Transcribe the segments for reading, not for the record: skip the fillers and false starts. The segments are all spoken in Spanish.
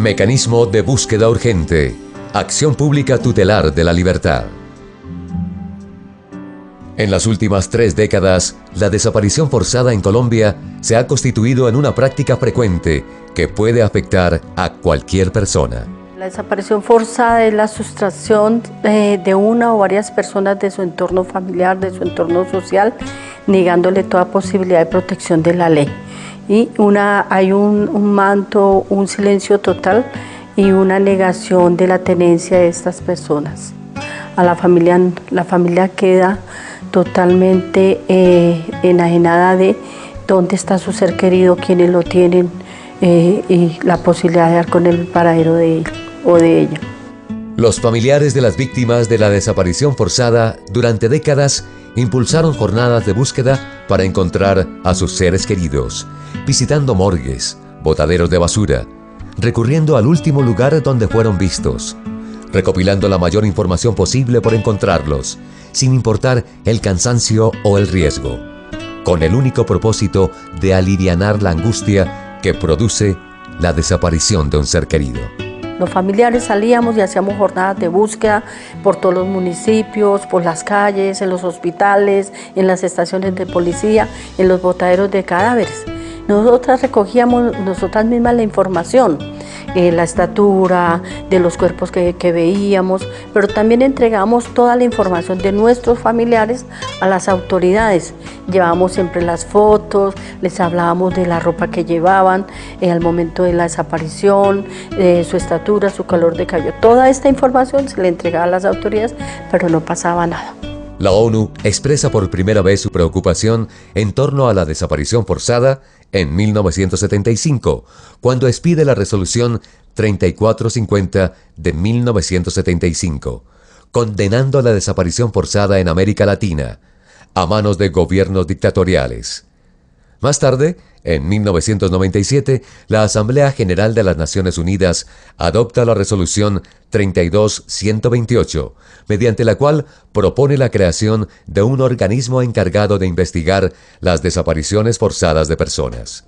Mecanismo de búsqueda urgente. Acción pública tutelar de la libertad. En las últimas 3 décadas, la desaparición forzada en Colombia se ha constituido en una práctica frecuente que puede afectar a cualquier persona. La desaparición forzada es la sustracción de una o varias personas de su entorno familiar, de su entorno social, negándole toda posibilidad de protección de la ley. Y hay un manto, un silencio total y una negación de la tenencia de estas personas. La familia queda totalmente enajenada de dónde está su ser querido, quiénes lo tienen y la posibilidad de dar con el paradero de él o de ella. Los familiares de las víctimas de la desaparición forzada durante décadas impulsaron jornadas de búsqueda para encontrar a sus seres queridos, visitando morgues, botaderos de basura, recurriendo al último lugar donde fueron vistos, recopilando la mayor información posible por encontrarlos, sin importar el cansancio o el riesgo, con el único propósito de alivianar la angustia que produce la desaparición de un ser querido. Los familiares salíamos y hacíamos jornadas de búsqueda por todos los municipios, por las calles, en los hospitales, en las estaciones de policía, en los botaderos de cadáveres. Nosotras recogíamos nosotras mismas la información, la estatura, de los cuerpos que veíamos, pero también entregamos toda la información de nuestros familiares a las autoridades. Llevábamos siempre las fotos, les hablábamos de la ropa que llevaban al momento de la desaparición, su estatura, su color de cabello. Toda esta información se le entregaba a las autoridades, pero no pasaba nada. La ONU expresa por primera vez su preocupación en torno a la desaparición forzada en 1975, cuando expide la resolución 3450 de 1975, condenando la desaparición forzada en América Latina a manos de gobiernos dictatoriales. Más tarde, en 1997, la Asamblea General de las Naciones Unidas adopta la resolución 32128, mediante la cual propone la creación de un organismo encargado de investigar las desapariciones forzadas de personas.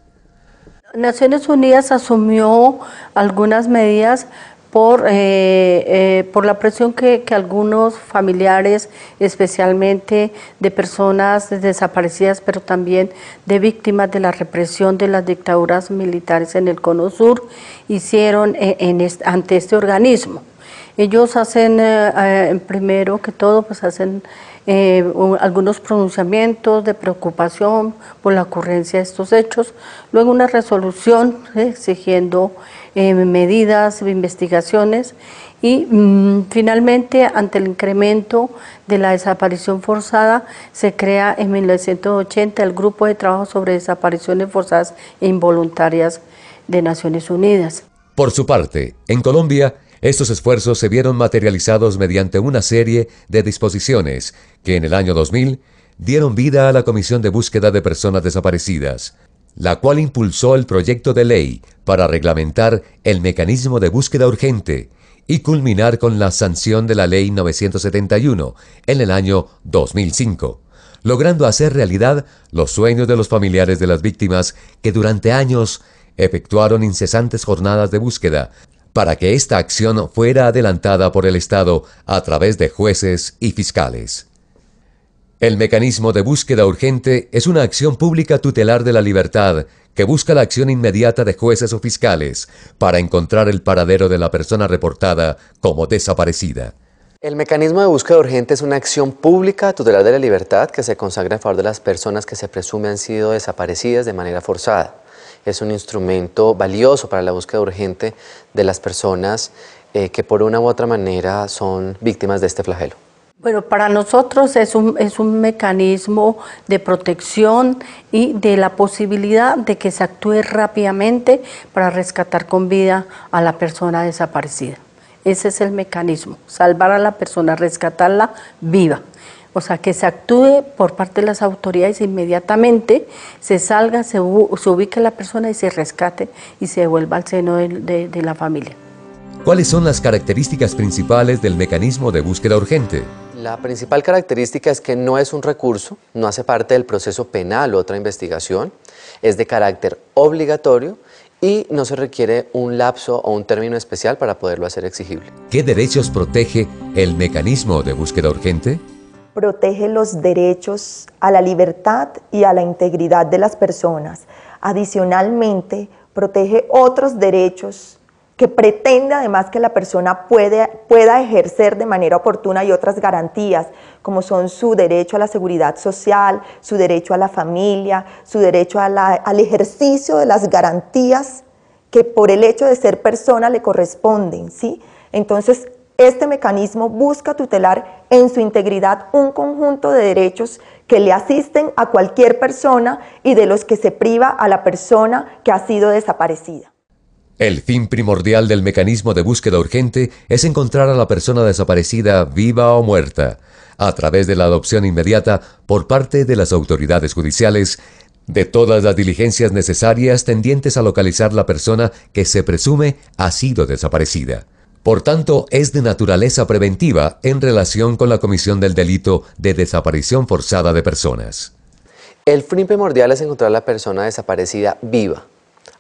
Naciones Unidas asumió algunas medidas por la presión que algunos familiares, especialmente de personas desaparecidas, pero también de víctimas de la represión de las dictaduras militares en el Cono Sur, hicieron ante este organismo. Ellos hacen, primero que todo, pues hacen algunos pronunciamientos de preocupación por la ocurrencia de estos hechos, luego una resolución exigiendo medidas, investigaciones y finalmente, ante el incremento de la desaparición forzada, se crea en 1980 el Grupo de Trabajo sobre Desapariciones Forzadas e Involuntarias de Naciones Unidas. Por su parte, en Colombia, estos esfuerzos se vieron materializados mediante una serie de disposiciones que en el año 2000 dieron vida a la Comisión de Búsqueda de Personas Desaparecidas, la cual impulsó el proyecto de ley para reglamentar el mecanismo de búsqueda urgente y culminar con la sanción de la Ley 971 en el año 2005, logrando hacer realidad los sueños de los familiares de las víctimas que durante años efectuaron incesantes jornadas de búsqueda para que esta acción fuera adelantada por el Estado a través de jueces y fiscales. El mecanismo de búsqueda urgente es una acción pública tutelar de la libertad que busca la acción inmediata de jueces o fiscales para encontrar el paradero de la persona reportada como desaparecida. El mecanismo de búsqueda urgente es una acción pública tutelar de la libertad que se consagra en favor de las personas que se presume han sido desaparecidas de manera forzada. Es un instrumento valioso para la búsqueda urgente de las personas que por una u otra manera son víctimas de este flagelo. Bueno, para nosotros es un mecanismo de protección y de la posibilidad de que se actúe rápidamente para rescatar con vida a la persona desaparecida. Ese es el mecanismo, salvar a la persona, rescatarla viva. O sea, que se actúe por parte de las autoridades inmediatamente, se salga, se ubique la persona y se rescate y se devuelva al seno de la familia. ¿Cuáles son las características principales del mecanismo de búsqueda urgente? La principal característica es que no es un recurso, no hace parte del proceso penal u otra investigación, es de carácter obligatorio y no se requiere un lapso o un término especial para poderlo hacer exigible. ¿Qué derechos protege el mecanismo de búsqueda urgente? Protege los derechos a la libertad y a la integridad de las personas. Adicionalmente, protege otros derechos que pretende además que la persona pueda ejercer de manera oportuna y otras garantías, como son su derecho a la seguridad social, su derecho a la familia, su derecho al ejercicio de las garantías que por el hecho de ser persona le corresponden, ¿sí? Entonces, este mecanismo busca tutelar en su integridad un conjunto de derechos que le asisten a cualquier persona y de los que se priva a la persona que ha sido desaparecida. El fin primordial del mecanismo de búsqueda urgente es encontrar a la persona desaparecida viva o muerta, a través de la adopción inmediata por parte de las autoridades judiciales de todas las diligencias necesarias tendientes a localizar la persona que se presume ha sido desaparecida. Por tanto, es de naturaleza preventiva en relación con la comisión del delito de desaparición forzada de personas. El fin primordial es encontrar a la persona desaparecida viva,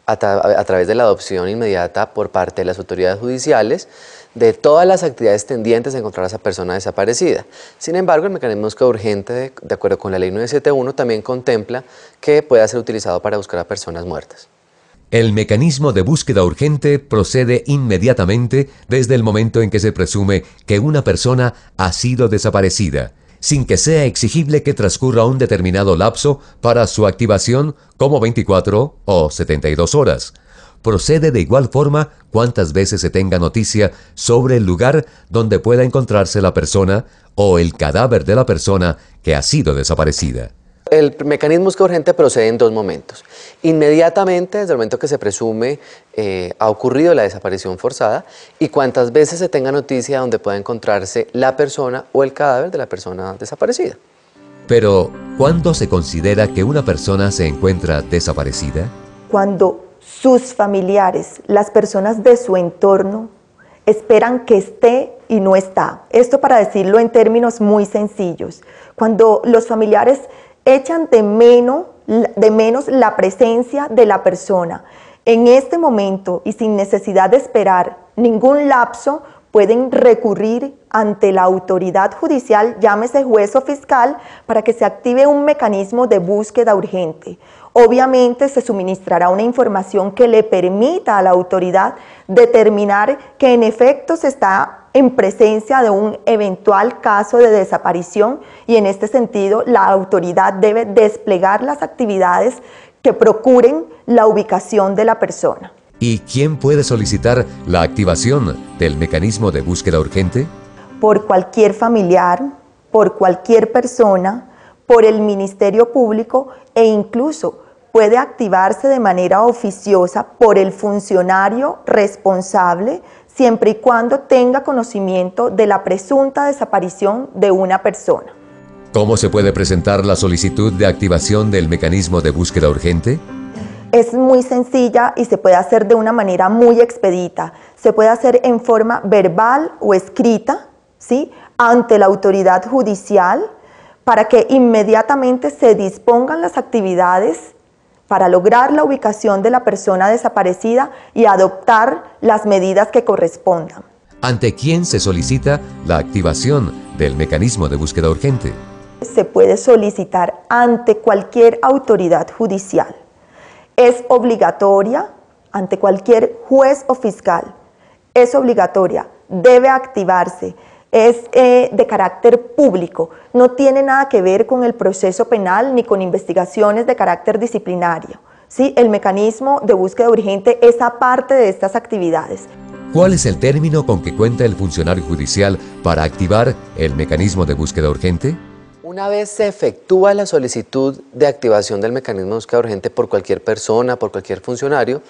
a través de la adopción inmediata por parte de las autoridades judiciales de todas las actividades tendientes a encontrar a esa persona desaparecida. Sin embargo, el mecanismo de búsqueda urgente, de acuerdo con la Ley 971, también contempla que pueda ser utilizado para buscar a personas muertas. El mecanismo de búsqueda urgente procede inmediatamente desde el momento en que se presume que una persona ha sido desaparecida, sin que sea exigible que transcurra un determinado lapso para su activación como 24 o 72 horas. Procede de igual forma cuantas veces se tenga noticia sobre el lugar donde pueda encontrarse la persona o el cadáver de la persona que ha sido desaparecida. El mecanismo de búsqueda urgente procede en dos momentos. Inmediatamente, desde el momento que se presume ha ocurrido la desaparición forzada, y cuantas veces se tenga noticia donde pueda encontrarse la persona o el cadáver de la persona desaparecida. Pero, ¿cuándo se considera que una persona se encuentra desaparecida? Cuando sus familiares, las personas de su entorno, esperan que esté y no está. Esto para decirlo en términos muy sencillos. Cuando los familiares echan de menos la presencia de la persona. En este momento y sin necesidad de esperar ningún lapso, pueden recurrir ante la autoridad judicial, llámese juez o fiscal, para que se active un mecanismo de búsqueda urgente. Obviamente se suministrará una información que le permita a la autoridad determinar que en efecto se está en presencia de un eventual caso de desaparición, y en este sentido la autoridad debe desplegar las actividades que procuren la ubicación de la persona. ¿Y quién puede solicitar la activación del mecanismo de búsqueda urgente? Por cualquier familiar, por cualquier persona, por el Ministerio Público, e incluso puede activarse de manera oficiosa por el funcionario responsable, siempre y cuando tenga conocimiento de la presunta desaparición de una persona. ¿Cómo se puede presentar la solicitud de activación del mecanismo de búsqueda urgente? Es muy sencilla y se puede hacer de una manera muy expedita. Se puede hacer en forma verbal o escrita, ¿sí?, ante la autoridad judicial, para que inmediatamente se dispongan las actividades para lograr la ubicación de la persona desaparecida y adoptar las medidas que correspondan. ¿Ante quién se solicita la activación del mecanismo de búsqueda urgente? Se puede solicitar ante cualquier autoridad judicial. Es obligatoria ante cualquier juez o fiscal. Es obligatoria, debe activarse. Es de carácter público, no tiene nada que ver con el proceso penal ni con investigaciones de carácter disciplinario. ¿Sí? El mecanismo de búsqueda urgente es aparte de estas actividades. ¿Cuál es el término con que cuenta el funcionario judicial para activar el mecanismo de búsqueda urgente? Una vez se efectúa la solicitud de activación del mecanismo de búsqueda urgente por cualquier persona, por cualquier funcionario,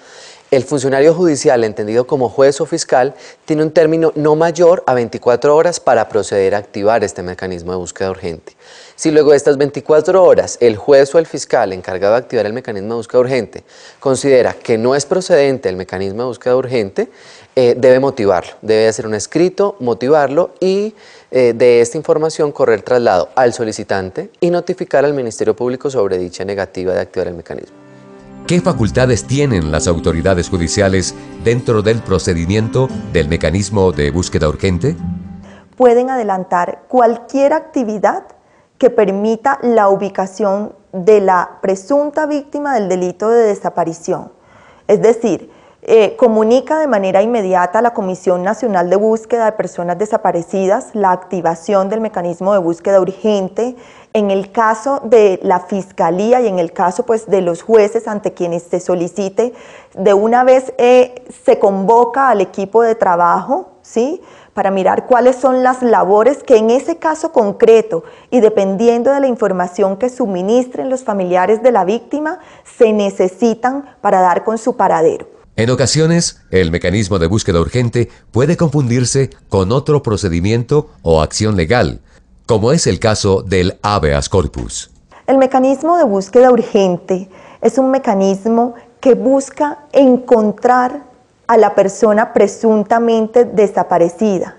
el funcionario judicial, entendido como juez o fiscal, tiene un término no mayor a 24 horas para proceder a activar este mecanismo de búsqueda urgente. Si luego de estas 24 horas el juez o el fiscal encargado de activar el mecanismo de búsqueda urgente considera que no es procedente el mecanismo de búsqueda urgente, debe motivarlo, debe hacer un escrito, motivarlo y de esta información correr traslado al solicitante y notificar al Ministerio Público sobre dicha negativa de activar el mecanismo. ¿Qué facultades tienen las autoridades judiciales dentro del procedimiento del mecanismo de búsqueda urgente? Pueden adelantar cualquier actividad que permita la ubicación de la presunta víctima del delito de desaparición. Es decir, comunica de manera inmediata a la Comisión Nacional de Búsqueda de Personas Desaparecidas la activación del mecanismo de búsqueda urgente. En el caso de la Fiscalía y en el caso pues, de los jueces ante quienes se solicite, de una vez se convoca al equipo de trabajo, ¿sí?, para mirar cuáles son las labores que en ese caso concreto y dependiendo de la información que suministren los familiares de la víctima, se necesitan para dar con su paradero. En ocasiones, el mecanismo de búsqueda urgente puede confundirse con otro procedimiento o acción legal, como es el caso del habeas corpus. El mecanismo de búsqueda urgente es un mecanismo que busca encontrar a la persona presuntamente desaparecida.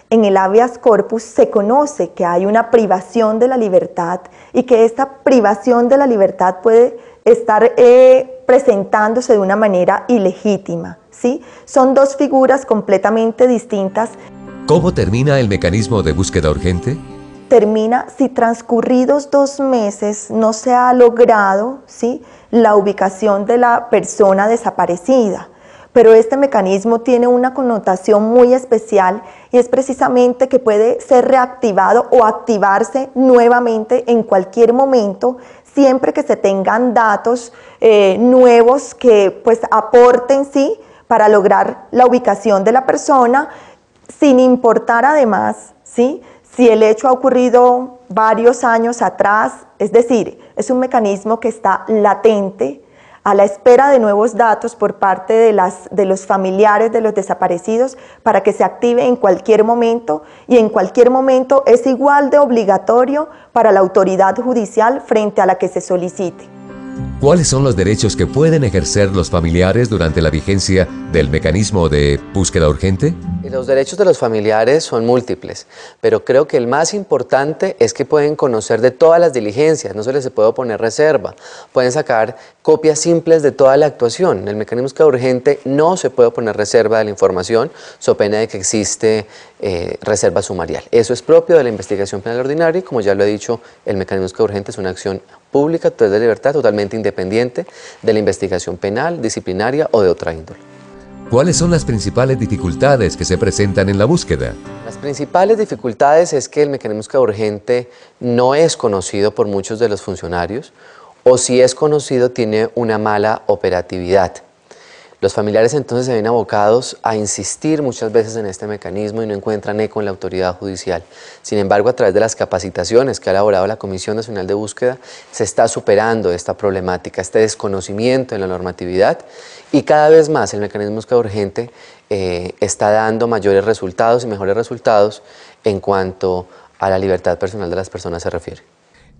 En el habeas corpus se conoce que hay una privación de la libertad y que esta privación de la libertad puede estar presentándose de una manera ilegítima, ¿sí? Son dos figuras completamente distintas. ¿Cómo termina el mecanismo de búsqueda urgente? Termina si transcurridos 2 meses no se ha logrado, ¿sí?, la ubicación de la persona desaparecida. Pero este mecanismo tiene una connotación muy especial y es precisamente que puede ser reactivado o activarse nuevamente en cualquier momento, siempre que se tengan datos nuevos que pues aporten, sí, para lograr la ubicación de la persona, sin importar además, sí, si el hecho ha ocurrido varios años atrás. Es decir, es un mecanismo que está latente, a la espera de nuevos datos por parte de los familiares de los desaparecidos para que se active en cualquier momento, y en cualquier momento es igual de obligatorio para la autoridad judicial frente a la que se solicite. ¿Cuáles son los derechos que pueden ejercer los familiares durante la vigencia del mecanismo de búsqueda urgente? Los derechos de los familiares son múltiples, pero creo que el más importante es que pueden conocer de todas las diligencias, no se les puede oponer reserva, pueden sacar copias simples de toda la actuación. En el mecanismo de búsqueda urgente no se puede oponer reserva de la información, so pena de que existe reserva sumarial. Eso es propio de la investigación penal ordinaria y, como ya lo he dicho, el mecanismo de búsqueda urgente es una acción pública, total de libertad, totalmente independiente de la investigación penal, disciplinaria o de otra índole. ¿Cuáles son las principales dificultades que se presentan en la búsqueda? Las principales dificultades es que el mecanismo de búsqueda urgente no es conocido por muchos de los funcionarios, o si es conocido tiene una mala operatividad. Los familiares entonces se ven abocados a insistir muchas veces en este mecanismo y no encuentran eco en la autoridad judicial. Sin embargo, a través de las capacitaciones que ha elaborado la Comisión Nacional de Búsqueda, se está superando esta problemática, este desconocimiento en la normatividad, y cada vez más el mecanismo de búsqueda urgente está dando mayores resultados y mejores resultados en cuanto a la libertad personal de las personas se refiere.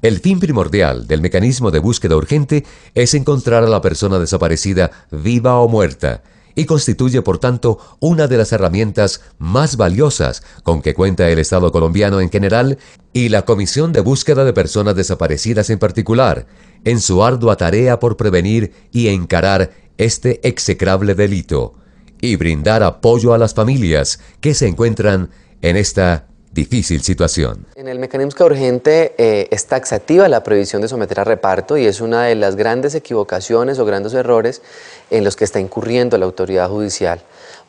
El fin primordial del mecanismo de búsqueda urgente es encontrar a la persona desaparecida viva o muerta, y constituye, por tanto, una de las herramientas más valiosas con que cuenta el Estado colombiano en general y la Comisión de Búsqueda de Personas Desaparecidas en particular, en su ardua tarea por prevenir y encarar este execrable delito, y brindar apoyo a las familias que se encuentran en esta difícil situación. En el mecanismo de búsqueda urgente es taxativa la prohibición de someter a reparto, y es una de las grandes equivocaciones o grandes errores en los que está incurriendo la autoridad judicial,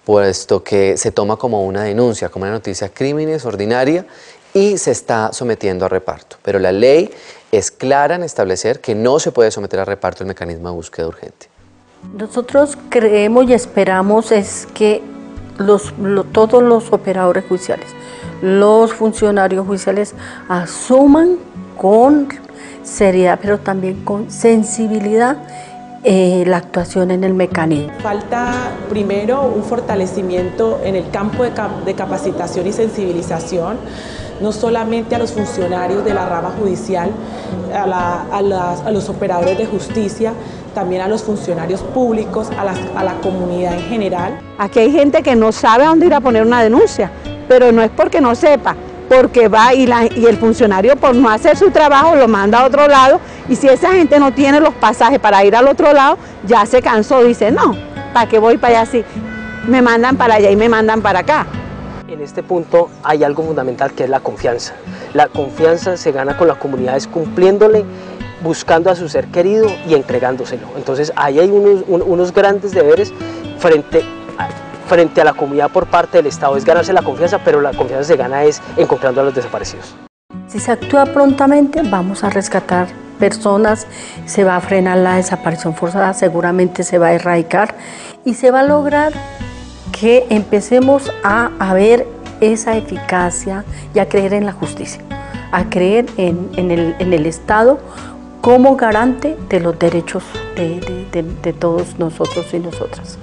puesto que se toma como una denuncia, como una noticia crímenes ordinaria, y se está sometiendo a reparto. Pero la ley es clara en establecer que no se puede someter a reparto el mecanismo de búsqueda urgente. Nosotros creemos y esperamos es que todos los operadores judiciales, los funcionarios judiciales asuman con seriedad, pero también con sensibilidad la actuación en el mecanismo. Falta primero un fortalecimiento en el campo de capacitación y sensibilización, no solamente a los funcionarios de la rama judicial, a los operadores de justicia, también a los funcionarios públicos, a la comunidad en general. Aquí hay gente que no sabe a dónde ir a poner una denuncia, pero no es porque no sepa, porque va y el funcionario por no hacer su trabajo lo manda a otro lado, y si esa gente no tiene los pasajes para ir al otro lado, ya se cansó, dice, no, ¿para qué voy para allá si me mandan para allá y me mandan para acá? En este punto hay algo fundamental que es la confianza. La confianza se gana con la comunidad, es cumpliéndole, buscando a su ser querido y entregándoselo. Entonces ahí hay unos grandes deberes frente a la comunidad por parte del Estado, es ganarse la confianza, pero la confianza se gana es encontrando a los desaparecidos. Si se actúa prontamente, vamos a rescatar personas, se va a frenar la desaparición forzada, seguramente se va a erradicar y se va a lograr que empecemos a ver esa eficacia y a creer en la justicia, a creer en el Estado como garante de los derechos de todos nosotros y nosotras.